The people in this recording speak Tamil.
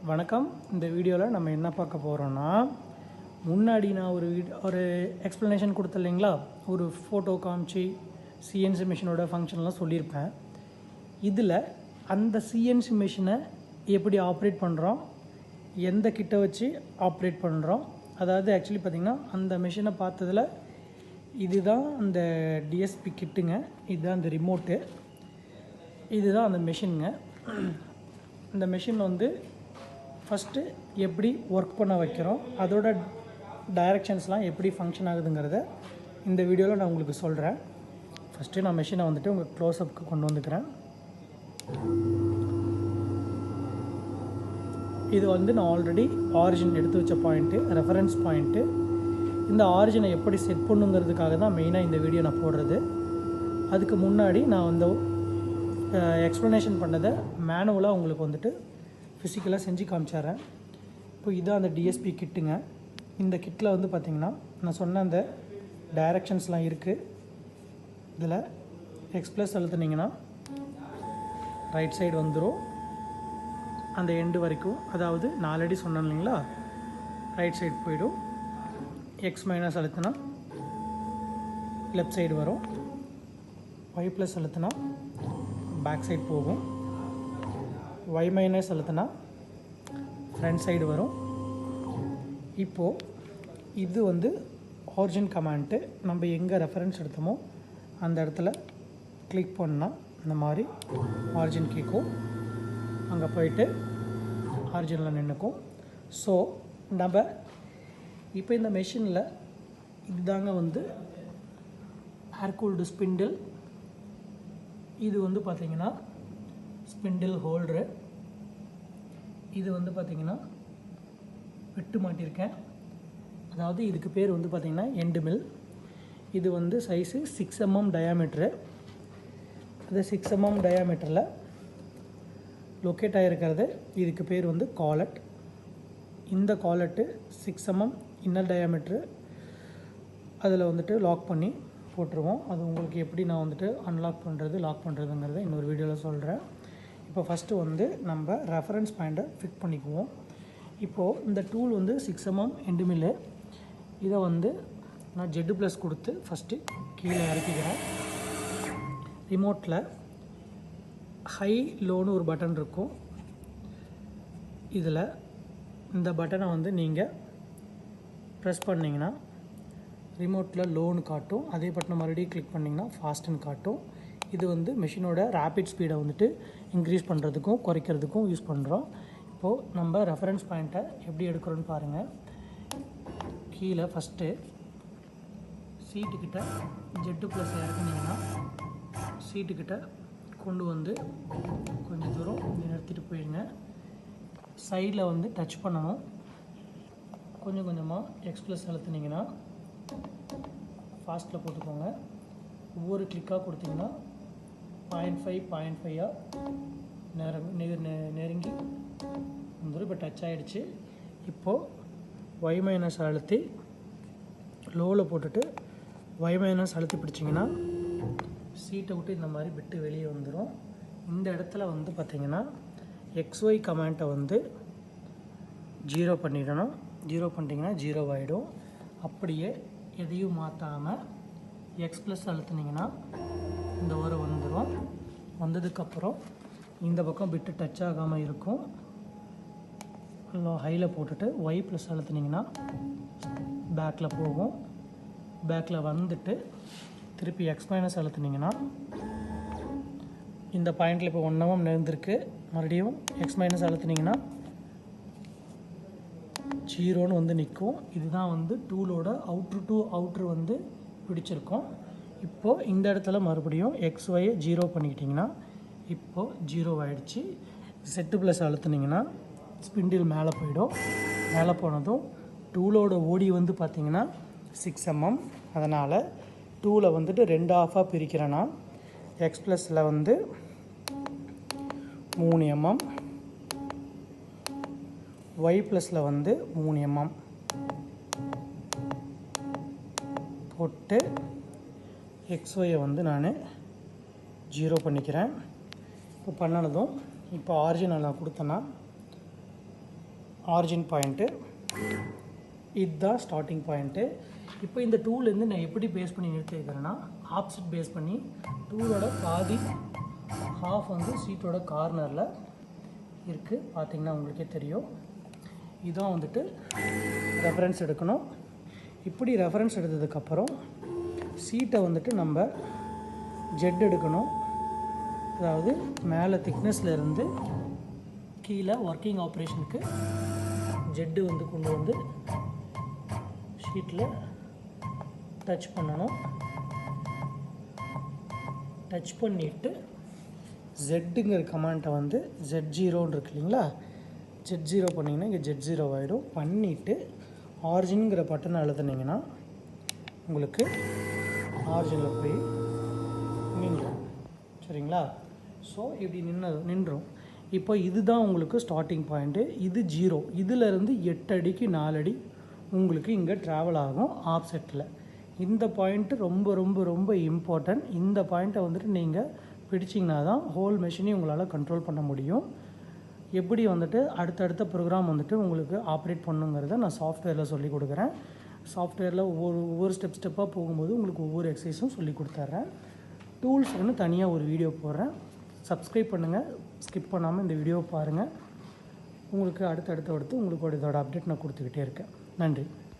வணக்கம். இந்த வீடியோவில் நம்ம என்ன பார்க்க போகிறோன்னா, முன்னாடி நான் ஒரு எக்ஸ்ப்ளனேஷன் கொடுத்தேன் இல்லைங்களா, ஒரு ஃபோட்டோ காமிச்சு சிஎன்சி மிஷினோட ஃபங்க்ஷன்லாம் சொல்லியிருப்பேன். இதில் அந்த சிஎன்சி மிஷினை எப்படி ஆப்ரேட் பண்ணுறோம், எந்த கிட்ட வச்சு ஆப்ரேட் பண்ணுறோம், அதாவது ஆக்சுவலி பார்த்திங்கன்னா அந்த மிஷினை பார்த்ததில் இதுதான் அந்த டிஎஸ்பி கிட்டுங்க, இதுதான் அந்த ரிமோட்டு, இதுதான் அந்த மிஷினுங்க. இந்த மிஷின் வந்து ஃபஸ்ட்டு எப்படி ஒர்க் பண்ண வைக்கிறோம், அதோட டைரக்ஷன்ஸ்லாம் எப்படி ஃபங்க்ஷன் ஆகுதுங்கிறத இந்த வீடியோவில் நான் உங்களுக்கு சொல்கிறேன். ஃபஸ்ட்டு நான் மிஷினை வந்துட்டு உங்களுக்கு க்ளோஸ்அப்புக்கு கொண்டு வந்துக்கிறேன். இது வந்து நான் ஆல்ரெடி ஆரிஜின் எடுத்து வச்ச பாயிண்ட்டு, ரெஃபரன்ஸ் பாயிண்ட்டு. இந்த ஆரிஜினை எப்படி செட் பண்ணுங்கிறதுக்காக தான் மெயினாக இந்த வீடியோ நான் போடுறது. அதுக்கு முன்னாடி நான் வந்து எக்ஸ்ப்ளனேஷன் பண்ணதை மேனுவலாக உங்களுக்கு வந்துட்டு ஃபிசிக்கலாக செஞ்சு காமிச்சிட்றேன். இப்போ இதுதான் அந்த டிஎஸ்பி கிட்டுங்க. இந்த கிட்டில் வந்து பார்த்திங்கன்னா நான் சொன்ன அந்த டைரக்ஷன்ஸ்லாம் இருக்குது. இதில் எக்ஸ்ப்ளஸ் அழுத்துனீங்கன்னா ரைட் சைடு வந்துடும் அந்த எண்டு வரைக்கும், அதாவது நான் ஆல்ரெடி சொன்னேன் இல்லைங்களா, ரைட் சைடு போயிடும். எக்ஸ் மைனஸ் அழுத்தினா லெஃப்ட் சைடு வரும். ஒய் ப்ளஸ் அழுத்தினா பேக் சைடு போகும். ஒய் மைனஸ் அழுத்தினா ஃப்ரண்ட் சைடு வரும். இப்போது இது வந்து ஆரிஜின் கமாண்ட்டு. நம்ம எங்கே ரெஃபரன்ஸ் எடுத்தோமோ அந்த இடத்துல கிளிக் பண்ணால் இந்த மாதிரி ஆரிஜின் கேட்கும். அங்கே போயிட்டு ஆரிஜினில் நின்றுக்கும். ஸோ நம்ம இப்போ இந்த மெஷினில் இதுதாங்க வந்து ஏர் கூல்டு ஸ்பிண்டில். இது வந்து பார்த்திங்கன்னா ஸ்பிண்டில் ஹோல்டரு. இது வந்து பார்த்திங்கன்னா வெட்டு மாட்டியிருக்கேன், அதாவது இதுக்கு பேர் வந்து பார்த்திங்கன்னா எண்டு மில். இது வந்து சைஸு 6 mm டயாமீட்ரு. அது 6 mm டயாமீட்டரில் லொக்கேட் ஆகிருக்கிறது. இதுக்கு பேர் வந்து காலட். இந்த காலட்டு 6 mm இன்னர் டயாமீட்ரு அதில் வந்துட்டு லாக் பண்ணி போட்டுருவோம். அது உங்களுக்கு எப்படி நான் வந்துட்டு அன்லாக் பண்ணுறது, லாக் பண்ணுறதுங்கிறத இன்னொரு வீடியோவில் சொல்கிறேன். இப்போ ஃபஸ்ட்டு வந்து நம்ம ரெஃபரன்ஸ் பாயிண்ட்டை ஃபிட் பண்ணிக்குவோம். இப்போது இந்த டூல் வந்து 6 mm எண்டு மில்லு. இதை வந்து நான் ஜெட்டு ப்ளஸ் கொடுத்து ஃபஸ்ட்டு கீழே இறக்கிக்கிறேன். ரிமோட்டில் ஹை லோன்னு ஒரு பட்டன் இருக்கும். இதில் இந்த பட்டனை வந்து நீங்கள் ப்ரெஸ் பண்ணிங்கன்னா ரிமோட்டில் லோன்னு காட்டும். அதே பட்டனை மறுபடியும் கிளிக் பண்ணிங்கன்னா ஃபாஸ்ட்டுன்னு காட்டும். இது வந்து மிஷினோட ரேபிட் ஸ்பீடை வந்துட்டு இன்க்ரீஸ் பண்ணுறதுக்கும் குறைக்கிறதுக்கும் யூஸ் பண்ணுறோம். இப்போது நம்ம ரெஃபரன்ஸ் பாயிண்ட்டை எப்படி எடுக்கிறோன்னு பாருங்கள். கீழே ஃபஸ்ட்டு சீட்டுக்கிட்ட ஜெட்டு ப்ளஸ் இறக்குனீங்கன்னா சீட்டுக்கிட்ட கொண்டு வந்து கொஞ்சம் தூரம் நிறுத்திட்டு போயிடுங்க. சைடில் வந்து டச் பண்ணணும். கொஞ்சம் கொஞ்சமாக எக்ஸ்ப்ளஸ் அழுத்துனீங்கன்னா ஃபாஸ்ட்டில் போட்டுக்கோங்க. ஒவ்வொரு கிளிக்காக கொடுத்தீங்கன்னா 0.5 நெருங்கி வந்துடும். இப்போ டச் ஆகிடுச்சு. இப்போது ஒய் மைனஸ் அழுத்தி லோவில் போட்டுட்டு ஒய் மைனஸ் அழுத்தி பிடிச்சிங்கன்னா சீட்டை விட்டு இந்த மாதிரி விட்டு வெளியே வந்துடும். இந்த இடத்துல வந்து பார்த்திங்கன்னா XY கமாண்ட்டை வந்து 0 பண்ணிடணும். 0 பண்ணிட்டீங்கன்னா 0 ஆகிடும். அப்படியே எதையும் மாற்றாமல் எக்ஸ் ப்ளஸ் அழுத்துனீங்கன்னா இந்த ஒரு வந்துடும். வந்ததுக்கப்புறம் இந்த பக்கம் விட்டு டச் ஆகாமல் இருக்கும். ஹையில் போட்டுட்டு ஒய் ப்ளஸ் அழுத்துனீங்கன்னா பேக்கில் போகும். பேக்கில் வந்துட்டு திருப்பி எக்ஸ் மைனஸ் அழுத்துனீங்கன்னா இந்த பாயிண்டில் இப்போ 1 mm நேர்ந்துருக்கு. மறுபடியும் எக்ஸ் மைனஸ் அழுத்துனீங்கன்னா 0ன்னு வந்து நிற்கும். இதுதான் வந்து டூலோட அவுட்ரு டு அவுட்ரு வந்து பிடிச்சிருக்கோம். இப்போது இந்த இடத்துல மறுபடியும் XY 0 பண்ணிக்கிட்டிங்கன்னா இப்போது 0 ஆகிடுச்சு. செட்டு ப்ளஸ் அழுத்துனீங்கன்னா ஸ்பிண்டில் மேலே போயிடும். மேலே போனதும் டூலோட ஓடி வந்து பார்த்திங்கன்னா 6 mm. அதனால் டூவில் வந்துட்டு 2 ஆஃபாக பிரிக்கிறேன்னா எக்ஸ் ப்ளஸில் வந்து 3 mm, ஒய் ப்ளஸில் வந்து 3 mm போட்டு XYயை வந்து நான் 0 பண்ணிக்கிறேன். இப்போ பண்ணனதும் இப்போ ஆரிஜின் நான் கொடுத்தேன்னா ஆரிஜின் பாயிண்ட்டு, இதுதான் ஸ்டார்டிங் பாயிண்ட்டு. இப்போ இந்த டூலேருந்து நான் எப்படி பேஸ் பண்ணி நிறுத்தி வைக்கிறேன்னா, ஆப்செட் பேஸ் பண்ணி டூலோட பாதி ஹாஃப் வந்து சீட்டோட கார்னரில் இருக்குது. பார்த்திங்கன்னா உங்களுக்கே தெரியும். இதான் வந்துட்டு ரெஃபரன்ஸ் எடுக்கணும். இப்படி ரெஃபரன்ஸ் எடுத்ததுக்கப்புறம் சீட்டை வந்துட்டு நம்ம ஜெட் எடுக்கணும். அதாவது மேலே திக்னஸில் இருந்து கீழே ஒர்க்கிங் ஆப்ரேஷனுக்கு ஜெட்டு வந்து கொண்டு வந்து ஷீட்டில் டச் பண்ணணும். டச் பண்ணிவிட்டு ஜெட்டுங்கிற கமாண்ட்டை வந்து Z0 இருக்கு இல்லைங்களா, Z0 பண்ணிங்கன்னா இங்கே Z0 ஆகிடும். பண்ணிவிட்டு ஆரிஜின்ங்கிற பட்டனை அழுத்தினீங்கன்னா உங்களுக்கு ஆரிஜினில் போய் நின்றும். சரிங்களா? ஸோ இப்படி நின்றும். இப்போ இதுதான் உங்களுக்கு ஸ்டார்டிங் பாயிண்ட்டு. இது 0. இதிலேருந்து 8 அடிக்கு 4 அடி உங்களுக்கு இங்கே ட்ராவல் ஆகும் ஆப்செட்டில். இந்த பாயிண்ட்டு ரொம்ப ரொம்ப ரொம்ப இம்பார்ட்டன்ட். இந்த பாயிண்ட்டை வந்துட்டு நீங்கள் பிடிச்சிங்கன்னா தான் ஹோல் மெஷினையும் உங்களால் கண்ட்ரோல் பண்ண முடியும். எப்படி வந்துட்டு அடுத்தடுத்த ப்ரோக்ராம் வந்துட்டு உங்களுக்கு ஆப்ரேட் பண்ணுங்கிறத நான் சாஃப்ட்வேரில் சொல்லி கொடுக்குறேன். சாஃப்ட்வேரில் ஒவ்வொரு ஸ்டெப்பாக போகும்போது உங்களுக்கு ஒவ்வொரு எக்ஸசைஸும் சொல்லி கொடுத்துட்றேன். டூல்ஸ் ஒன்று தனியாக ஒரு வீடியோ போடுறேன். சப்ஸ்கிரைப் பண்ணுங்கள், ஸ்கிப் பண்ணாமல் இந்த வீடியோவை பாருங்கள். உங்களுக்கு அடுத்து உங்களுக்கு இதோட அப்டேட் நான் கொடுத்துக்கிட்டே இருக்கேன். நன்றி.